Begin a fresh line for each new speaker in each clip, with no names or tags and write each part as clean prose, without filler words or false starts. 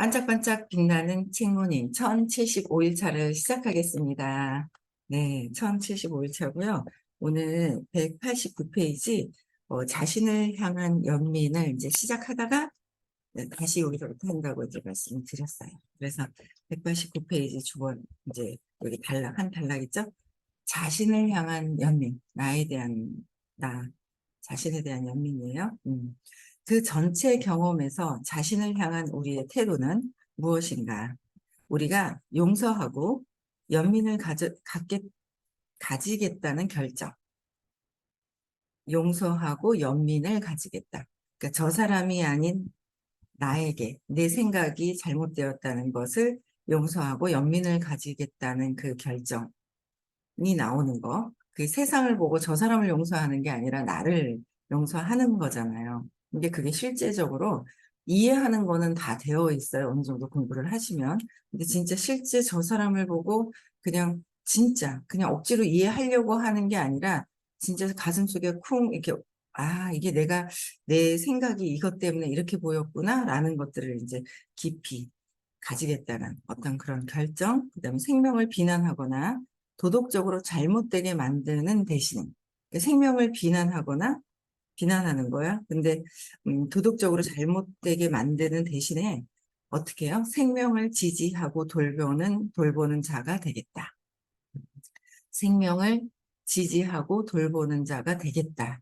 반짝반짝 빛나는 책모님 1075일차를 시작하겠습니다. 네, 1075일차고요. 오늘 189페이지 자신을 향한 연민을 이제 시작하다가 다시 여기서부터 한다고 이제 말씀을 드렸어요. 그래서 189페이지 주번 이제 여기 단락 한 단락 있죠? 자신을 향한 연민, 나에 대한 나 자신에 대한 연민이에요. 그 전체 경험에서 자신을 향한 우리의 태도는 무엇인가? 우리가 용서하고 연민을 가지겠다는 결정. 용서하고 연민을 가지겠다. 그러니까 저 사람이 아닌 나에게 내 생각이 잘못되었다는 것을 용서하고 연민을 가지겠다는 그 결정이 나오는 거. 그 세상을 보고 저 사람을 용서하는 게 아니라 나를 용서하는 거잖아요. 근데 그게 실제적으로 이해하는 거는 다 되어 있어요. 어느 정도 공부를 하시면. 근데 진짜 실제 저 사람을 보고 그냥 진짜 그냥 억지로 이해하려고 하는 게 아니라 진짜 가슴속에 쿵 이렇게 이게 내가 내 생각이 이것 때문에 이렇게 보였구나 라는 것들을 이제 깊이 가지겠다는 어떤 그런 결정, 그다음에 생명을 비난하거나 도덕적으로 잘못되게 만드는 대신에 그러니까 생명을 비난하거나 비난하는 거야. 근데 도덕적으로 잘못되게 만드는 대신에 어떻게 해요? 생명을 지지하고 돌보는 자가 되겠다. 생명을 지지하고 돌보는 자가 되겠다.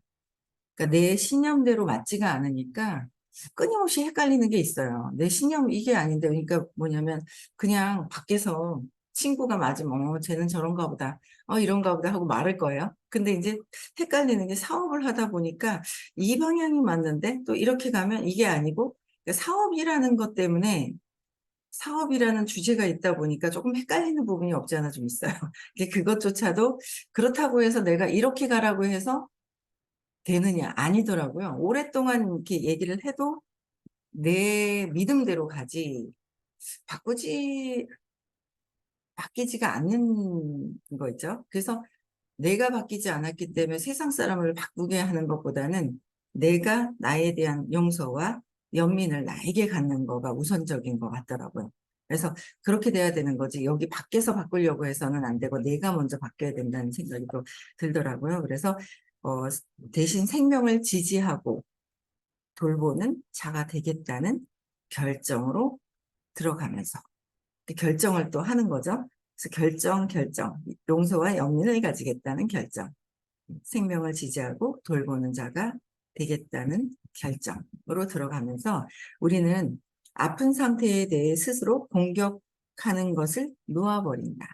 그러니까 내 신념대로 맞지가 않으니까 끊임없이 헷갈리는 게 있어요. 내 신념 이게 아닌데 그러니까 뭐냐면 그냥 밖에서 친구가 맞으면 쟤는 저런가 보다. 이런가 보다 하고 말할 거예요. 근데 이제 헷갈리는 게 사업을 하다 보니까 이 방향이 맞는데 또 이렇게 가면 이게 아니고 그러니까 사업이라는 것 때문에 사업이라는 주제가 있다 보니까 조금 헷갈리는 부분이 없지 않아 좀 있어요. 그것조차도 그렇다고 해서 내가 이렇게 가라고 해서 되느냐? 아니더라고요. 오랫동안 이렇게 얘기를 해도 내 믿음대로 가지, 바꾸지, 바뀌지가 않는 거 있죠. 그래서 내가 바뀌지 않았기 때문에 세상 사람을 바꾸게 하는 것보다는 내가 나에 대한 용서와 연민을 나에게 갖는 거가 우선적인 것 같더라고요. 그래서 그렇게 돼야 되는 거지. 여기 밖에서 바꾸려고 해서는 안 되고 내가 먼저 바뀌어야 된다는 생각이 또 들더라고요. 그래서 어, 대신 생명을 지지하고 돌보는 자가 되겠다는 결정으로 들어가면서 그 결정을 또 하는 거죠. 그래서 결정, 용서와 연민을 가지겠다는 결정, 생명을 지지하고 돌보는 자가 되겠다는 결정으로 들어가면서 우리는 아픈 상태에 대해 스스로 공격하는 것을 놓아버린다.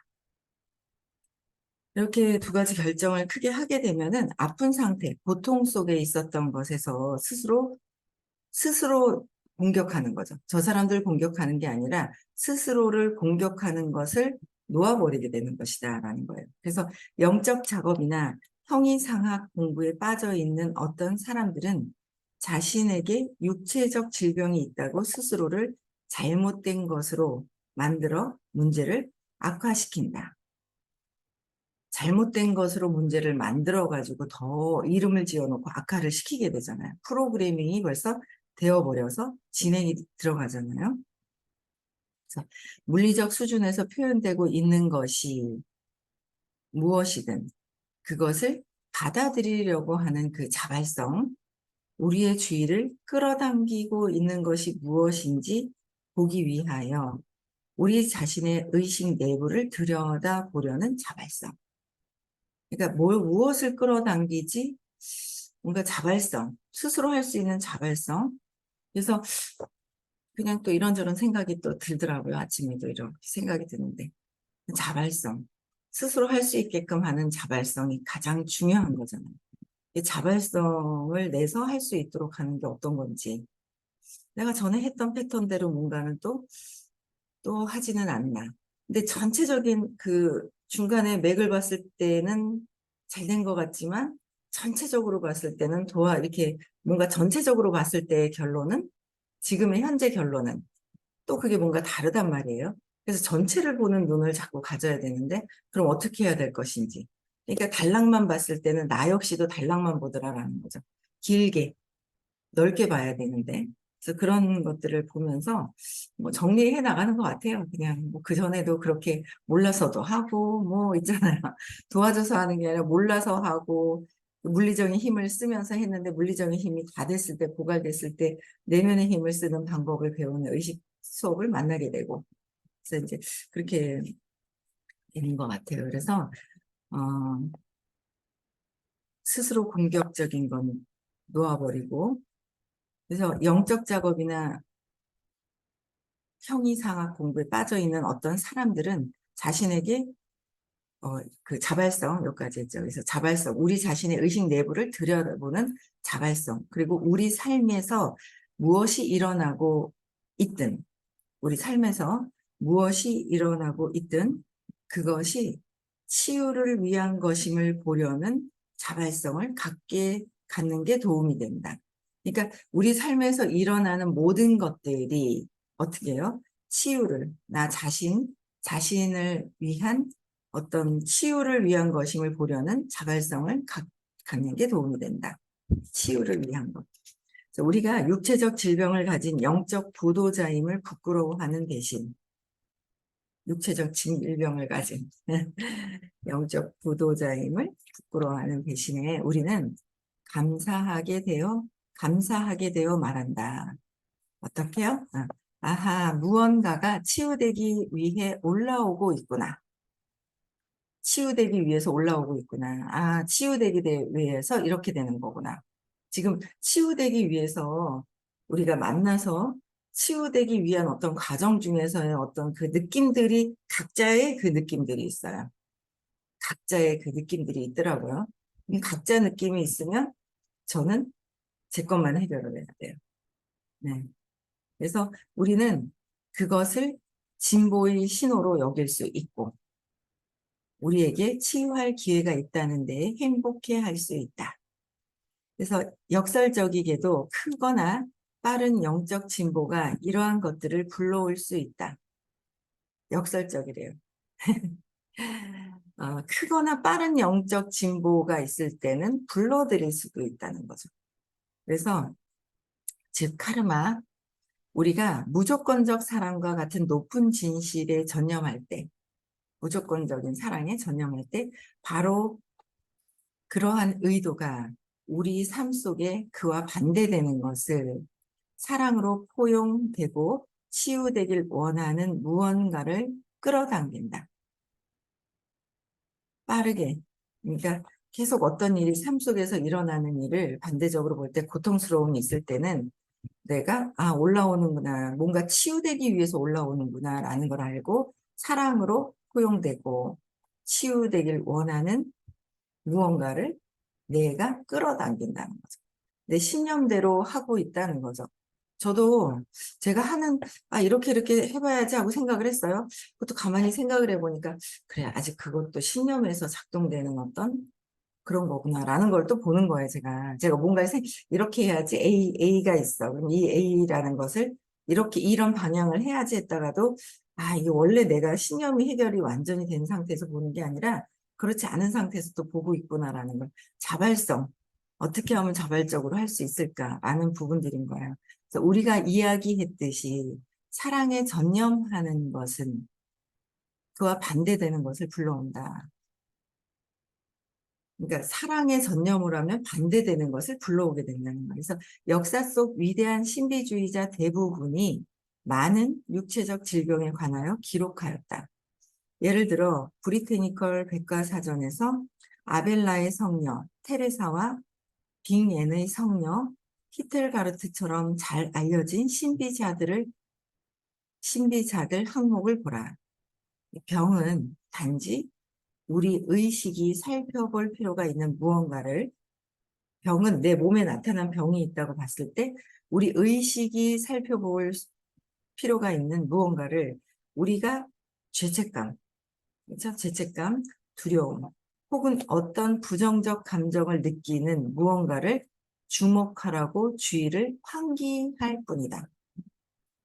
이렇게 두 가지 결정을 크게 하게 되면은 아픈 상태, 고통 속에 있었던 것에서 스스로 공격하는 거죠. 저 사람들 공격하는 게 아니라 스스로를 공격하는 것을 놓아버리게 되는 것이다라는 거예요. 그래서 영적 작업이나 형이상학 공부에 빠져 있는 어떤 사람들은 자신에게 육체적 질병이 있다고 스스로를 잘못된 것으로 만들어 문제를 악화시킨다. 잘못된 것으로 문제를 만들어가지고 더 이름을 지어놓고 악화를 시키게 되잖아요. 프로그래밍이 벌써 되어버려서 진행이 들어가잖아요. 그래서 물리적 수준에서 표현되고 있는 것이 무엇이든 그것을 받아들이려고 하는 그 자발성, 우리의 주의를 끌어당기고 있는 것이 무엇인지 보기 위하여 우리 자신의 의식 내부를 들여다보려는 자발성. 그러니까 무엇을 끌어당기지? 뭔가 자발성, 스스로 할 수 있는 자발성. 그래서 그냥 또 이런저런 생각이 또 들더라고요. 아침에도 이렇게 생각이 드는데. 자발성, 스스로 할 수 있게끔 하는 자발성이 가장 중요한 거잖아요. 이 자발성을 내서 할 수 있도록 하는 게 어떤 건지. 내가 전에 했던 패턴대로 뭔가는 또 하지는 않나. 근데 전체적인 그 중간에 맥을 봤을 때는 잘 된 것 같지만 전체적으로 봤을 때는 이렇게 뭔가 전체적으로 봤을 때의 결론은 지금의 현재 결론은 또 그게 뭔가 다르단 말이에요. 그래서 전체를 보는 눈을 자꾸 가져야 되는데 그럼 어떻게 해야 될 것인지. 그러니까 단락만 봤을 때는 나 역시도 단락만 보더라라는 거죠. 길게 넓게 봐야 되는데 그래서 그런 것들을 보면서 뭐 정리해 나가는 것 같아요. 그냥 뭐 그전에도 그렇게 몰라서도 하고 뭐 있잖아요. 도와줘서 하는 게 아니라 몰라서 하고 물리적인 힘을 쓰면서 했는데 물리적인 힘이 다 됐을 때 고갈됐을 때 내면의 힘을 쓰는 방법을 배우는 의식 수업을 만나게 되고 그래서 이제 그렇게 되는 것 같아요. 그래서 어, 스스로 공격적인 건 놓아버리고 그래서 영적 작업이나 형이상학 공부에 빠져 있는 어떤 사람들은 자신에게 그 자발성 몇 가지 했죠. 그래서 자발성, 우리 자신의 의식 내부를 들여다보는 자발성, 그리고 우리 삶에서 무엇이 일어나고 있든, 우리 삶에서 무엇이 일어나고 있든 그것이 치유를 위한 것임을 보려는 자발성을 갖는 게 도움이 된다. 그러니까 우리 삶에서 일어나는 모든 것들이 어떻게 해요? 치유를, 나 자신을 위한 어떤 치유를 위한 것임을 보려는 자발성을 갖는 게 도움이 된다. 치유를 위한 것. 우리가 육체적 질병을 가진 영적 부도자임을 부끄러워하는 대신 육체적 질병을 가진 영적 부도자임을 부끄러워하는 대신에 우리는 감사하게 되어 말한다. 어떻게요? 아하, 무언가가 치유되기 위해 올라오고 있구나. 치유되기 위해서 올라오고 있구나. 아, 치유되기 위해서 이렇게 되는 거구나. 지금 치유되기 위해서 우리가 만나서 치유되기 위한 어떤 과정 중에서의 어떤 그 느낌들이 각자의 그 느낌들이 있어요. 각자의 그 느낌들이 있더라고요. 이 각자 느낌이 있으면 저는 제 것만 해결을 해야 돼요. 네. 그래서 우리는 그것을 진보의 신호로 여길 수 있고 우리에게 치유할 기회가 있다는 데 행복해 할 수 있다. 그래서 역설적이게도 크거나 빠른 영적 진보가 이러한 것들을 불러올 수 있다. 역설적이래요. 크거나 빠른 영적 진보가 있을 때는 불러들일 수도 있다는 거죠. 그래서 즉 카르마, 우리가 무조건적 사랑과 같은 높은 진실에 전념할 때, 무조건적인 사랑에 전념할 때 바로 그러한 의도가 우리 삶 속에 그와 반대되는 것을 사랑으로 포용되고 치유되길 원하는 무언가를 끌어당긴다. 빠르게. 그러니까 계속 어떤 일이 삶 속에서 일어나는 일을 반대적으로 볼 때 고통스러움이 있을 때는 내가 올라오는구나. 뭔가 치유되기 위해서 올라오는구나 라는 걸 알고 사랑으로 포용되고 치유되길 원하는 무언가를 내가 끌어당긴다는 거죠. 내 신념대로 하고 있다는 거죠. 저도 제가 이렇게 해봐야지 하고 생각을 했어요. 그것도 가만히 생각을 해보니까, 그래, 아직 그것도 신념에서 작동되는 어떤 그런 거구나라는 걸 또 보는 거예요, 제가 뭔가를 이렇게 해야지 A가 있어. 그럼 이 A라는 것을 이런 방향을 해야지 했다가도, 이게 원래 내가 신념이 해결이 완전히 된 상태에서 보는 게 아니라, 그렇지 않은 상태에서 또 보고 있구나라는 걸. 자발성. 어떻게 하면 자발적으로 할 수 있을까라는 부분들인 거예요. 그래서 우리가 이야기했듯이 사랑에 전념하는 것은 그와 반대되는 것을 불러온다. 그러니까 사랑에 전념을 하면 반대되는 것을 불러오게 된다는 거예요. 그래서 역사 속 위대한 신비주의자 대부분이 많은 육체적 질병에 관하여 기록하였다. 예를 들어 브리테니컬 백과사전에서 아벨라의 성녀 테레사와 빅앤의 성녀 히텔가르트처럼 잘 알려진 신비자들 항목을 보라. 병은 단지 우리 의식이 살펴볼 필요가 있는 무언가를 병은 내 몸에 나타난 병이 있다고 봤을 때 우리 의식이 살펴볼 필요가 있는 무언가를 우리가 죄책감, 그렇죠? 죄책감, 두려움, 혹은 어떤 부정적 감정을 느끼는 무언가를 주목하라고 주의를 환기할 뿐이다.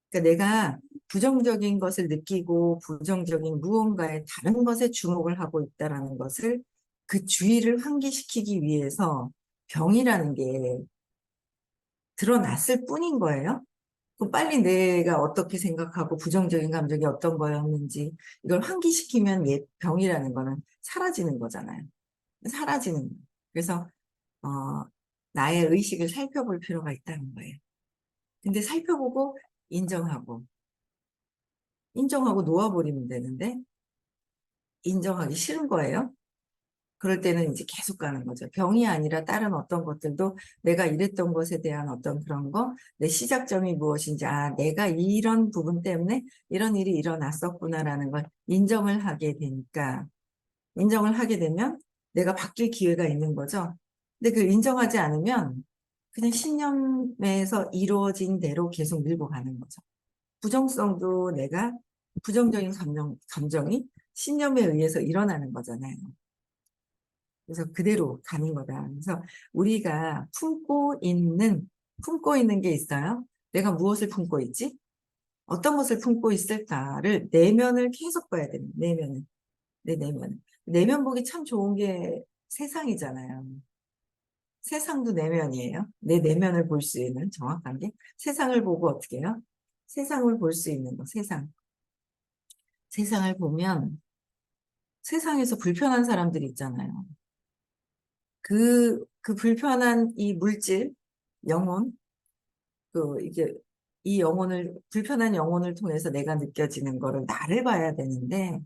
그러니까 내가 부정적인 것을 느끼고 부정적인 무언가에 다른 것에 주목을 하고 있다는 것을 그 주의를 환기시키기 위해서 병이라는 게 드러났을 뿐인 거예요. 그럼 빨리 내가 어떻게 생각하고 부정적인 감정이 어떤 거였는지 이걸 환기시키면 병이라는 거는 사라지는 거잖아요. 사라지는 거예요. 그래서 어, 나의 의식을 살펴볼 필요가 있다는 거예요. 근데 살펴보고 인정하고 놓아버리면 되는데 인정하기 싫은 거예요. 그럴 때는 이제 계속 가는 거죠. 병이 아니라 다른 어떤 것들도 내가 이랬던 것에 대한 어떤 그런 거, 내 시작점이 무엇인지, 아, 내가 이런 부분 때문에 이런 일이 일어났었구나라는 걸 인정을 하게 되니까, 인정을 하게 되면 내가 바뀔 기회가 있는 거죠. 근데 그 인정하지 않으면 그냥 신념에서 이루어진 대로 계속 밀고 가는 거죠. 부정성도 내가 부정적인 감정이 신념에 의해서 일어나는 거잖아요. 그래서 그대로 가는 거다. 그래서 우리가 품고 있는 게 있어요. 내가 무엇을 품고 있지? 어떤 것을 품고 있을까를 내면을 계속 봐야 됩니다. 내면을. 내 내면. 내면 보기 참 좋은 게 세상이잖아요. 세상도 내면이에요. 내 내면을 볼 수 있는 정확한 게. 세상을 보고 어떻게 해요? 세상을 볼 수 있는 거, 세상. 세상을 보면 세상에서 불편한 사람들이 있잖아요. 그 불편한 이 물질, 영혼, 이게, 이 영혼을, 불편한 영혼을 통해서 내가 느껴지는 거를 나를 봐야 되는데,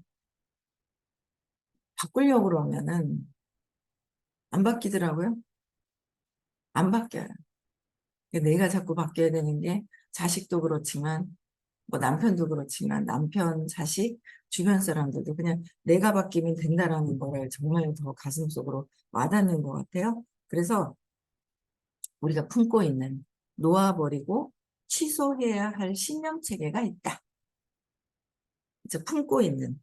바꾸려고 그러면은, 안 바뀌더라고요. 안 바뀌어요. 내가 자꾸 바뀌어야 되는 게, 자식도 그렇지만, 뭐 남편도 그렇지만, 남편, 자식, 주변 사람들도 그냥 내가 바뀌면 된다라는 거를 정말 더 가슴속으로 와닿는 것 같아요. 그래서 우리가 품고 있는, 놓아버리고 취소해야 할 신념 체계가 있다. 이제 품고 있는,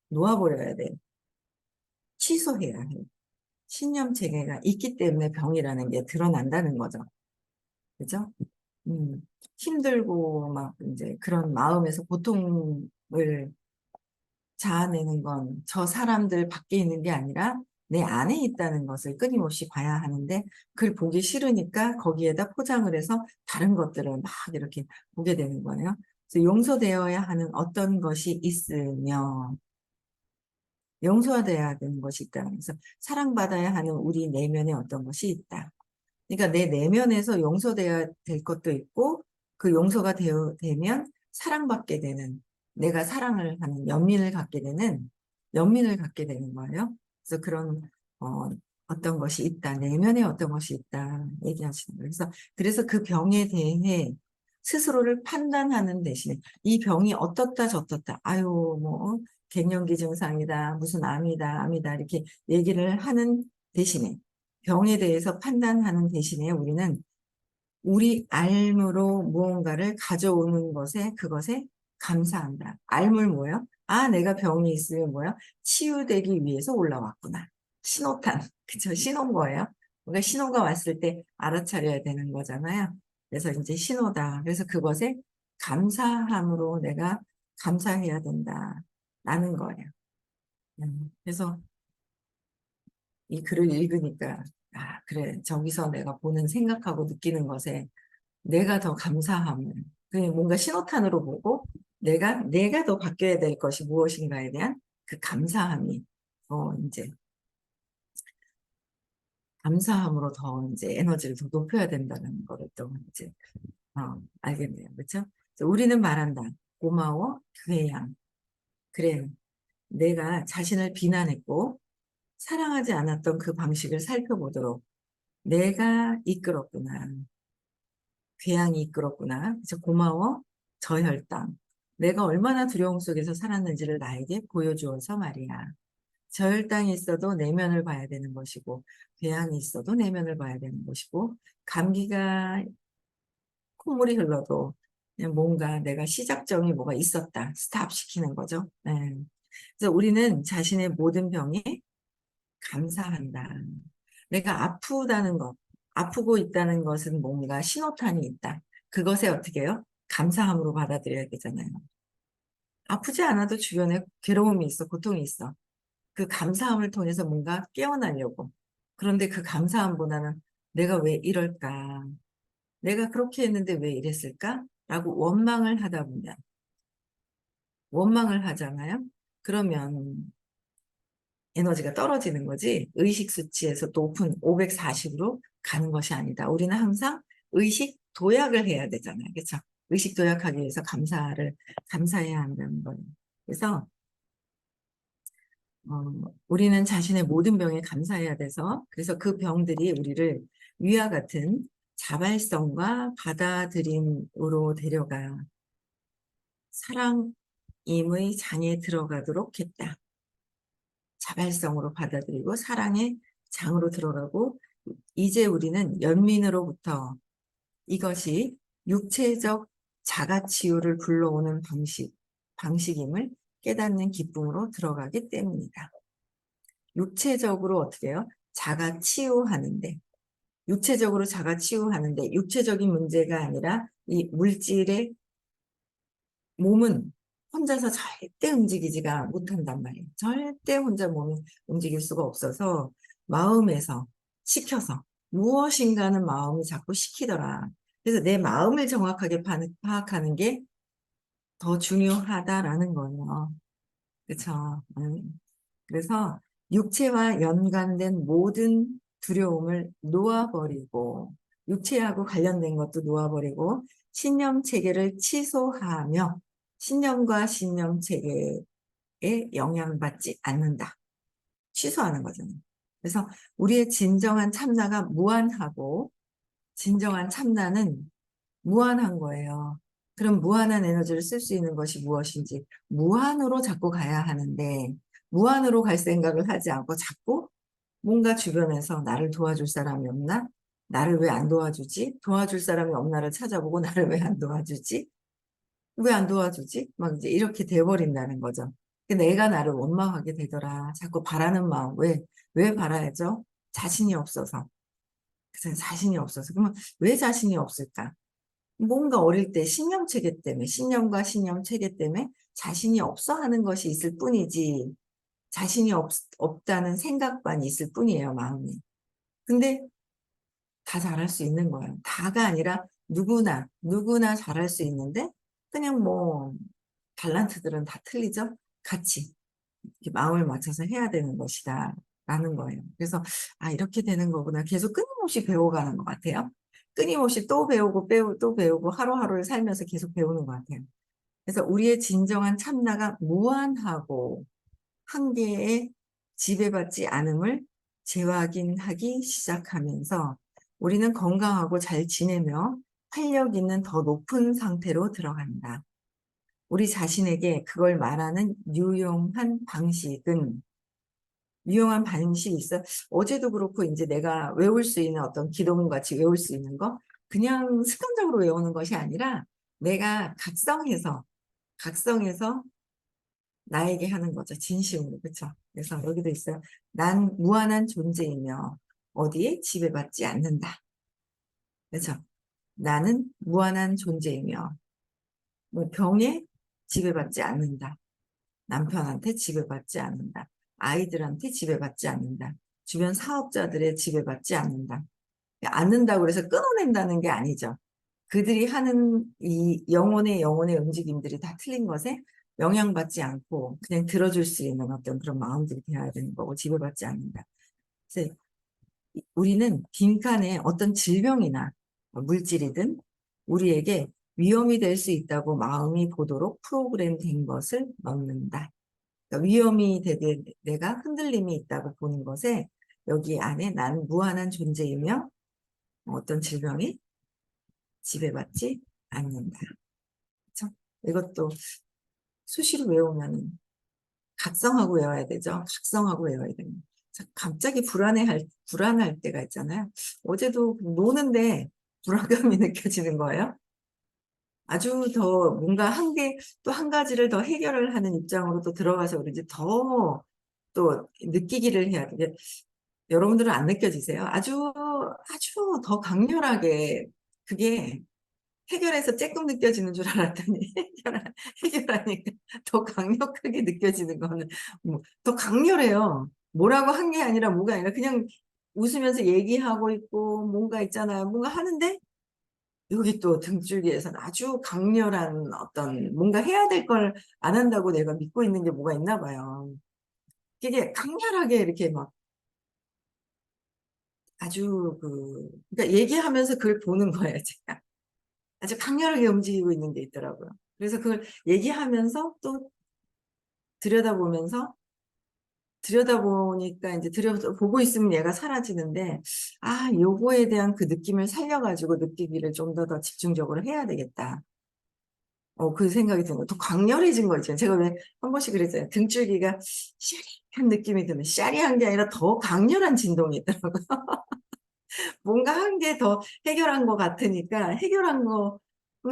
놓아버려야 돼. 취소해야 해. 신념 체계가 있기 때문에 병이라는 게 드러난다는 거죠. 그죠? 힘들고 막 이제 그런 마음에서 고통을 자아내는 건 저 사람들 밖에 있는 게 아니라 내 안에 있다는 것을 끊임없이 봐야 하는데 그걸 보기 싫으니까 거기에다 포장을 해서 다른 것들을 막 이렇게 보게 되는 거예요. 그래서 용서되어야 하는 어떤 것이 있으며 용서돼야 되는 것이 있다. 그래서 사랑받아야 하는 우리 내면에 어떤 것이 있다. 그러니까 내 내면에서 용서돼야 될 것도 있고 그 용서가 되면 사랑받게 되는 내가 사랑을 하는 연민을 갖게 되는 거예요. 그래서 그런 어, 어떤 것이 있다. 내면에 어떤 것이 있다. 얘기하시는 거예요. 그래서 그 병에 대해 스스로를 판단하는 대신에 이 병이 어떻다 저떻다. 아유 뭐 갱년기 증상이다. 무슨 암이다. 이렇게 얘기를 하는 대신에 병에 대해서 판단하는 대신에 우리는 우리 알므로 무언가를 가져오는 그것에 감사한다. 알물 뭐예요? 아, 내가 병이 있으면 뭐야? 치유되기 위해서 올라왔구나. 신호탄. 그쵸? 신호인 거예요. 뭔가 신호가 왔을 때 알아차려야 되는 거잖아요. 그래서 이제 신호다. 그래서 그것에 감사함으로 내가 감사해야 된다. 라는 거예요. 그래서 이 글을 읽으니까, 아, 그래. 저기서 내가 보는 생각하고 느끼는 것에 내가 더 감사함을, 그냥 뭔가 신호탄으로 보고 내가 더 바뀌어야 될 것이 무엇인가에 대한 그 감사함이, 이제, 감사함으로 더 이제 에너지를 더 높여야 된다는 거를 또 이제, 알겠네요. 그렇죠? 우리는 말한다. 고마워, 교양. 그래. 내가 자신을 비난했고, 사랑하지 않았던 그 방식을 살펴보도록 내가 이끌었구나. 괴양이 이끌었구나. 그래서 고마워. 저 혈당. 내가 얼마나 두려움 속에서 살았는지를 나에게 보여주어서 말이야. 저 혈당이 있어도 내면을 봐야 되는 것이고, 괴양이 있어도 내면을 봐야 되는 것이고, 감기가 콧물이 흘러도 그냥 뭔가 내가 시작점이 뭐가 있었다. 스탑 시키는 거죠. 네. 그래서 우리는 자신의 모든 병에 감사한다. 내가 아프다는 것, 아프고 있다는 것은 뭔가 신호탄이 있다. 그것에 어떻게 해요? 감사함으로 받아들여야 되잖아요. 아프지 않아도 주변에 괴로움이 있어, 고통이 있어. 그 감사함을 통해서 뭔가 깨어나려고. 그런데 그 감사함보다는 내가 왜 이럴까? 내가 그렇게 했는데 왜 이랬을까? 라고 원망을 하다 보면, 원망을 하잖아요. 그러면 에너지가 떨어지는 거지, 의식 수치에서 높은 540으로 가는 것이 아니다. 우리는 항상 의식 도약을 해야 되잖아요. 그렇죠? 의식 도약하기 위해서 감사해야 한다는 거예요. 그래서 우리는 자신의 모든 병에 감사해야 돼서, 그래서 그 병들이 우리를 위와 같은 자발성과 받아들임으로 데려가 사랑임의 장에 들어가도록 했다. 자발성으로 받아들이고 사랑의 장으로 들어가고, 이제 우리는 연민으로부터 이것이 육체적 자가치유를 불러오는 방식임을 깨닫는 기쁨으로 들어가기 때문이다. 육체적으로 어떻게 해요? 자가치유하는데, 육체적으로 자가치유하는데, 육체적인 문제가 아니라 이 물질의 몸은 혼자서 절대 움직이지가 못한단 말이에요. 절대 혼자 몸이 움직일 수가 없어서 마음에서 시켜서, 무엇인가는 마음이 자꾸 시키더라. 그래서 내 마음을 정확하게 파악하는 게 더 중요하다라는 거예요. 그렇죠? 그래서 육체와 연관된 모든 두려움을 놓아버리고, 육체하고 관련된 것도 놓아버리고, 신념 체계를 취소하며 신념과 신념 체계에 영향받지 않는다. 취소하는 거잖아요. 그래서 우리의 진정한 참나가 무한하고, 진정한 참나는 무한한 거예요. 그럼 무한한 에너지를 쓸 수 있는 것이 무엇인지 무한으로 자꾸 가야 하는데, 무한으로 갈 생각을 하지 않고 자꾸 뭔가 주변에서 나를 도와줄 사람이 없나? 나를 왜 안 도와주지? 도와줄 사람이 없나를 찾아보고 나를 왜 안 도와주지? 왜 안 도와주지? 막 이제 이렇게 돼버린다는 거죠. 내가 나를 원망하게 되더라. 자꾸 바라는 마음. 왜 바라야죠? 자신이 없어서. 그래서 자신이 없어서. 그러면 왜 자신이 없을까? 뭔가 어릴 때 신념 체계 때문에, 신념과 신념 체계 때문에 자신이 없어 하는 것이 있을 뿐이지, 자신이 없다는 생각만 있을 뿐이에요, 마음에. 근데 다 잘할 수 있는 거예요. 다가 아니라 누구나 잘할 수 있는데, 그냥 뭐, 달란트들은 다 틀리죠? 같이 이렇게 마음을 맞춰서 해야 되는 것이다. 라는 거예요. 그래서, 아, 이렇게 되는 거구나. 계속 끊임없이 배워가는 것 같아요. 끊임없이 또 배우고 또 배우고 하루하루를 살면서 계속 배우는 것 같아요. 그래서 우리의 진정한 참나가 무한하고 한계에 지배받지 않음을 재확인하기 시작하면서 우리는 건강하고 잘 지내며 활력 있는 더 높은 상태로 들어간다. 우리 자신에게 그걸 말하는 유용한 방식이 있어. 어제도 그렇고 이제 내가 외울 수 있는 어떤 기도문 같이 외울 수 있는 거, 그냥 습관적으로 외우는 것이 아니라 내가 각성해서 나에게 하는 거죠. 진심으로. 그렇죠? 그래서 여기도 있어요. 난 무한한 존재이며 어디에 지배받지 않는다. 그렇죠? 나는 무한한 존재이며 뭐 병에 지배받지 않는다. 남편한테 지배받지 않는다. 아이들한테 지배받지 않는다. 주변 사업자들의 지배받지 않는다. 않는다고 해서 끊어낸다는 게 아니죠. 그들이 하는 이 영혼의 움직임들이 다 틀린 것에 영향받지 않고 그냥 들어줄 수 있는 어떤 그런 마음들이 되어야 되는 거고, 지배받지 않는다. 그래서 우리는 빈칸에 어떤 질병이나 물질이든 우리에게 위험이 될 수 있다고 마음이 보도록 프로그램된 것을 넣는다. 그러니까 위험이 되게 내가 흔들림이 있다고 보는 것에 여기 안에 난 무한한 존재이며 어떤 질병이 지배받지 않는다. 그렇죠? 이것도 수시로 외우면 각성하고 외워야 되죠. 각성하고 외워야 됩니다. 갑자기 불안할 때가 있잖아요. 어제도 노는데 불안감이 느껴지는 거예요. 아주 더 뭔가 또 한 가지를 더 해결을 하는 입장으로 또 들어가서 그런지 더 또 느끼기를 해야 돼. 여러분들은 안 느껴지세요? 아주 더 강렬하게 그게 해결해서 조금 느껴지는 줄 알았더니 해결하니까 더 강력하게 느껴지는 거는 더 강렬해요. 뭐라고 한 게 아니라 뭐가 아니라 그냥 웃으면서 얘기하고 있고 뭔가 있잖아요. 뭔가 하는데 여기 또 등줄기에서는 아주 강렬한 어떤 뭔가 해야 될 걸 안 한다고 내가 믿고 있는 게 뭐가 있나 봐요. 이게 강렬하게 이렇게 막 아주 그러니까 얘기하면서 그걸 보는 거예요, 제가. 아주 강렬하게 움직이고 있는 게 있더라고요. 그래서 그걸 얘기하면서 또 들여다보면서 들여다보니까 이제 들여다보고 있으면 얘가 사라지는데, 아, 요거에 대한 그 느낌을 살려가지고 느끼기를 좀 더 집중적으로 해야 되겠다. 그 생각이 드는 거예요. 더 강렬해진 거 있잖아요. 제가 왜 한 번씩 그랬잖아요. 등줄기가 샤리한 느낌이 드는, 샤리한 게 아니라 더 강렬한 진동이 있더라고요. 뭔가 한 게 더 해결한 것 같으니까 해결한 거,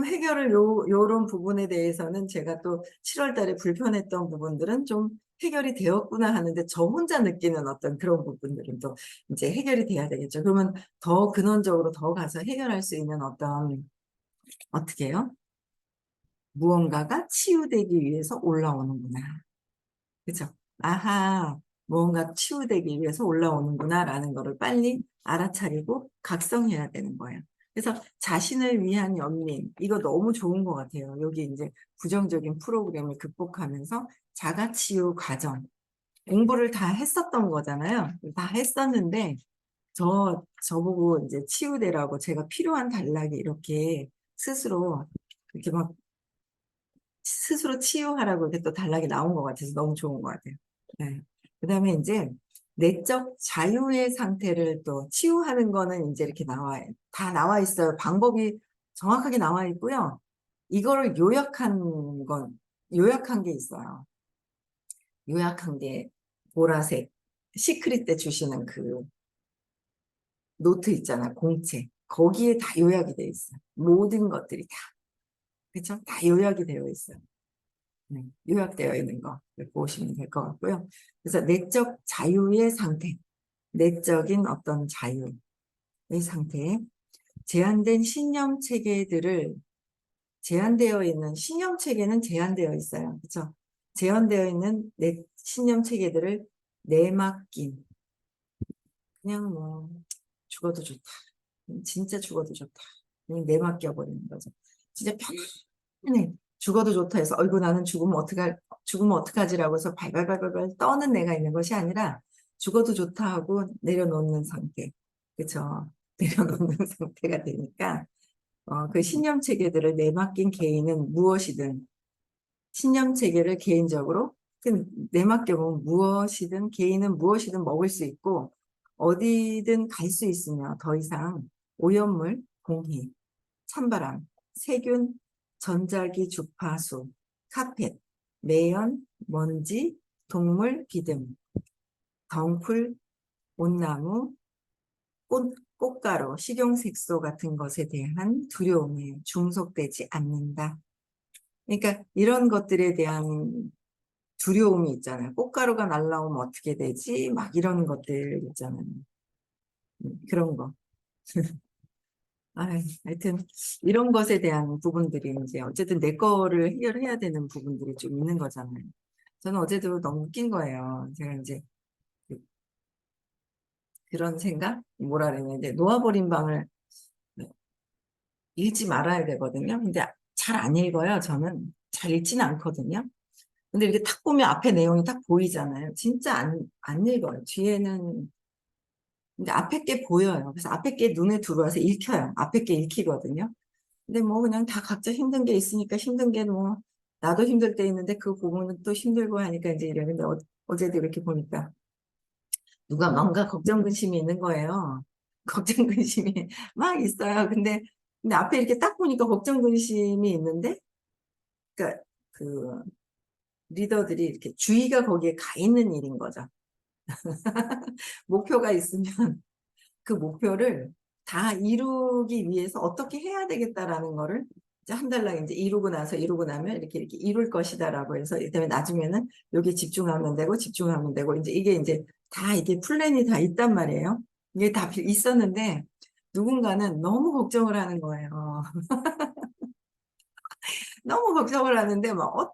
해결을 요런 부분에 대해서는 제가 또 7월 달에 불편했던 부분들은 좀 해결이 되었구나 하는데 저 혼자 느끼는 어떤 그런 부분들은 또 이제 해결이 돼야 되겠죠. 그러면 더 근원적으로 더 가서 해결할 수 있는 어떤, 어떻게 해요? 무언가가 치유되기 위해서 올라오는구나. 그죠? 아하, 무언가 치유되기 위해서 올라오는구나라는 거를 빨리 알아차리고 각성해야 되는 거예요. 그래서 자신을 위한 연민, 이거 너무 좋은 것 같아요. 여기 이제 부정적인 프로그램을 극복하면서 자가치유 과정, 공부를 다 했었던 거잖아요. 다 했었는데, 저보고 이제 치유되라고 제가 필요한 단락이 이렇게 스스로 이렇게 막 스스로 치유하라고 이렇게 또 단락이 나온 것 같아서 너무 좋은 것 같아요. 네. 그 다음에 이제 내적 자유의 상태를 또 치유하는 거는 이제 이렇게 다 나와 있어요. 방법이 정확하게 나와 있고요. 이거를 요약한 게 있어요. 요약한 게 보라색, 시크릿 때 주시는 그 노트 있잖아, 공책. 거기에 다 요약이 돼 있어요. 모든 것들이 다. 그쵸? 다 요약이 되어 있어요. 요약되어 있는 거 보시면 될 것 같고요. 그래서 내적 자유의 상태, 내적인 어떤 자유의 상태, 제한된 신념 체계들을, 제한되어 있는 신념 체계는 제한되어 있어요. 그렇죠? 제한되어 있는 내 신념 체계들을 내맡김. 그냥 뭐 죽어도 좋다. 진짜 죽어도 좋다. 그냥 내맡겨 버리는 거죠. 진짜 편안해. 죽어도 좋다 해서 어이구 나는 죽으면 어떡하지라고 해서 발발발발 떠는 내가 있는 것이 아니라 죽어도 좋다 하고 내려놓는 상태. 그쵸? 내려놓는 상태가 되니까 그 신념 체계들을 내맡긴 개인은 무엇이든 신념 체계를 개인적으로 내맡겨보면 무엇이든 개인은 무엇이든 먹을 수 있고 어디든 갈 수 있으며 더 이상 오염물, 공기, 찬바람, 세균, 전자기, 주파수, 카펫, 매연, 먼지, 동물, 비듬, 덩쿨, 온나무, 꽃가루, 식용색소 같은 것에 대한 두려움에 중속되지 않는다. 그러니까 이런 것들에 대한 두려움이 있잖아요. 꽃가루가 날라오면 어떻게 되지? 막 이런 것들 있잖아요. 그런 거. 하여튼 이런 것에 대한 부분들이 이제 어쨌든 내 거를 해결해야 되는 부분들이 좀 있는 거잖아요. 저는 어제도 너무 웃긴 거예요. 제가 이제 그- 그런 생각? 뭐라 그랬는데 놓아버린 방을 읽지 말아야 되거든요. 근데 잘 안 읽어요. 저는 잘 읽지는 않거든요. 근데 이렇게 탁 보면 앞에 내용이 딱 보이잖아요. 진짜 안 읽어요. 뒤에는 근데 앞에 게 보여요. 그래서 앞에 게 눈에 들어와서 읽혀요. 앞에 게 읽히거든요. 근데 뭐 그냥 다 각자 힘든 게 있으니까 힘든 게 뭐 나도 힘들 때 있는데 그 부분은 또 힘들고 하니까 이제 이러는데 어제도 이렇게 보니까 누가 뭔가 걱정 근심이 있는 거예요. 걱정 근심이 막 있어요. 근데 앞에 이렇게 딱 보니까 걱정 근심이 있는데 그러니까 그 리더들이 이렇게 주의가 거기에 가 있는 일인 거죠. 목표가 있으면 그 목표를 다 이루기 위해서 어떻게 해야 되겠다라는 거를 이제 한 달락 이제 이루고 나면 이렇게 이룰 것이다라고 해서 그다음에 나중에는 여기 집중하면 되고 이제 다 이게 플랜이 다 있단 말이에요. 이게 다 있었는데 누군가는 너무 걱정을 하는 거예요. 너무 걱정을 하는데 막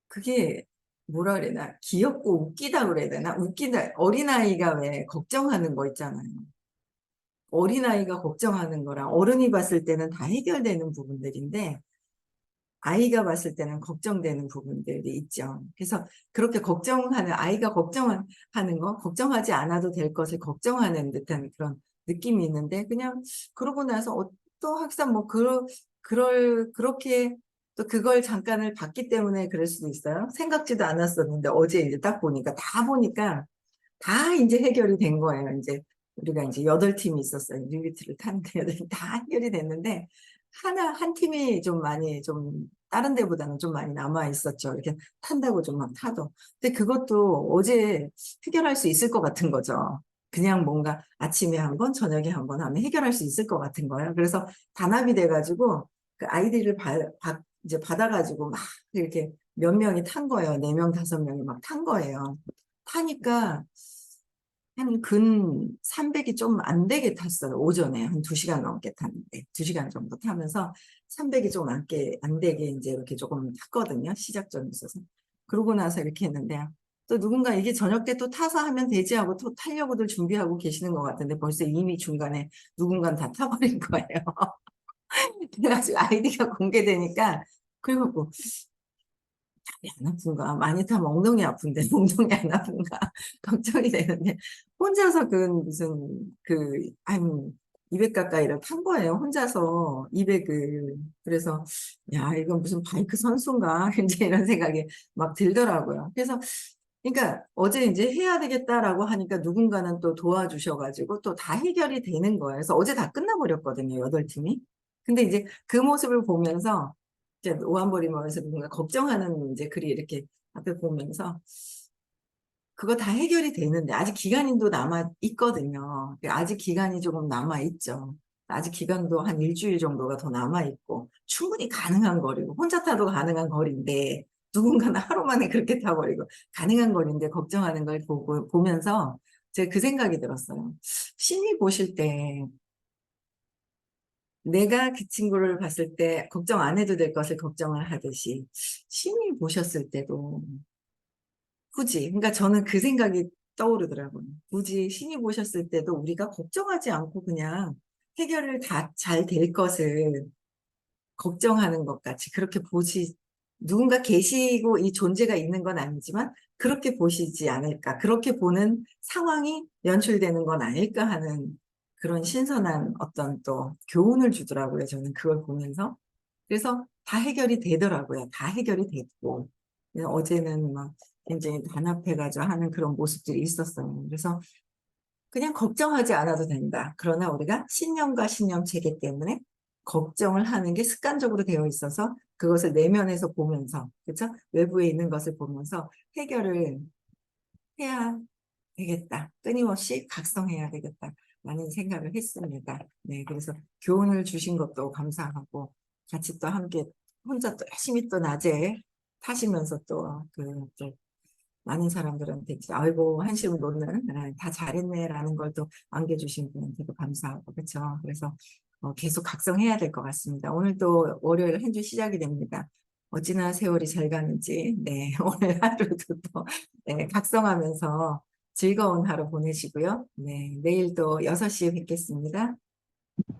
그게 뭐라 그래나 귀엽고 웃기다 그래야 되나? 웃기다 어린아이가 왜 걱정하는 거 있잖아요. 어린아이가 걱정하는 거랑 어른이 봤을 때는 다 해결되는 부분들인데 아이가 봤을 때는 걱정되는 부분들이 있죠. 그래서 그렇게 걱정하는, 아이가 걱정하는 거, 걱정하지 않아도 될 것을 걱정하는 듯한 그런 느낌이 있는데, 그냥 그러고 나서 또 항상 뭐, 그렇게 또 그걸 잠깐을 봤기 때문에 그럴 수도 있어요. 생각지도 않았었는데, 어제 이제 딱 보니까, 다 보니까, 다 이제 해결이 된 거예요. 이제 우리가 이제 8팀이 있었어요. 뮤비트를 타는데 8팀 다 해결이 됐는데 한 팀이 좀 많이 좀 다른 데보다는 좀 많이 남아 있었죠. 이렇게 탄다고 좀 막 타도. 근데 그것도 어제 해결할 수 있을 것 같은 거죠. 그냥 뭔가 아침에 한 번, 저녁에 한 번 하면 해결할 수 있을 것 같은 거예요. 그래서 단합이 돼가지고 그 아이디를 이제 받아가지고 막 이렇게 몇 명이 탄 거예요. 4명, 5명이 막 탄 거예요. 타니까 한 근 300이 좀 안 되게 탔어요. 오전에 한 2시간 넘게 탔는데 2시간 정도 타면서 300이 좀 안 되게 이제 이렇게 조금 탔거든요. 시작점이 있어서. 그러고 나서 이렇게 했는데 또 누군가 이게 저녁 때 또 타서 하면 되지 하고 또 타려고들 준비하고 계시는 것 같은데 벌써 이미 중간에 누군가는 다 타버린 거예요. 그래가지고 아이디가 공개되니까 그리고 다리 안 아픈가? 많이 타면 엉덩이 아픈데 엉덩이 안 아픈가? 걱정이 되는데 혼자서 그 무슨 한 200 가까이를 탄 거예요. 혼자서 200을. 그래서 야 이건 무슨 바이크 선수인가? 이제 이런 생각이 막 들더라고요. 그래서 그러니까 어제 이제 해야 되겠다라고 하니까 누군가는 또 도와주셔가지고 또 다 해결이 되는 거예요. 그래서 어제 다 끝나버렸거든요. 8팀이. 근데 이제 그 모습을 보면서 이제 오한벌이면서 누군가 걱정하는 이제 글이 이렇게 앞에 보면서 그거 다 해결이 되는데 아직 기간도 남아 있거든요. 아직 기간이 조금 남아 있죠. 아직 기간도 한 일주일 정도가 더 남아 있고 충분히 가능한 거리고 혼자 타도 가능한 거리인데 누군가는 하루 만에 그렇게 타버리고 가능한 거리인데 걱정하는 걸 보면서 제가 그 생각이 들었어요. 신이 보실 때 내가 그 친구를 봤을 때 걱정 안 해도 될 것을 걱정을 하듯이 신이 보셨을 때도 굳이 그러니까 저는 그 생각이 떠오르더라고요. 굳이 신이 보셨을 때도 우리가 걱정하지 않고 그냥 해결을 다 잘 될 것을 걱정하는 것 같이 그렇게 보시 누군가 계시고 이 존재가 있는 건 아니지만 그렇게 보시지 않을까 그렇게 보는 상황이 연출되는 건 아닐까 하는 그런 신선한 어떤 또 교훈을 주더라고요. 저는 그걸 보면서 그래서 다 해결이 되더라고요. 다 해결이 됐고 어제는 막 굉장히 단합해가지고 하는 그런 모습들이 있었어요. 그래서 그냥 걱정하지 않아도 된다. 그러나 우리가 신념과 신념 체계 때문에 걱정을 하는 게 습관적으로 되어 있어서 그것을 내면에서 보면서, 그렇죠? 외부에 있는 것을 보면서 해결을 해야 되겠다. 끊임없이 각성해야 되겠다. 라는 생각을 했습니다. 네, 그래서 교훈을 주신 것도 감사하고 같이 또 함께 혼자 또 열심히 또 낮에 타시면서 또 많은 사람들한테 이제 아이고 한심을 놓는 다 잘했네라는 걸 또 안겨주신 분한테도 감사하고 그렇죠. 그래서 계속 각성해야 될 것 같습니다. 오늘도 월요일 한 주 시작이 됩니다. 어찌나 세월이 잘 가는지 네 오늘 하루도 또 네, 각성하면서 즐거운 하루 보내시고요. 네 내일 또 6시에 뵙겠습니다.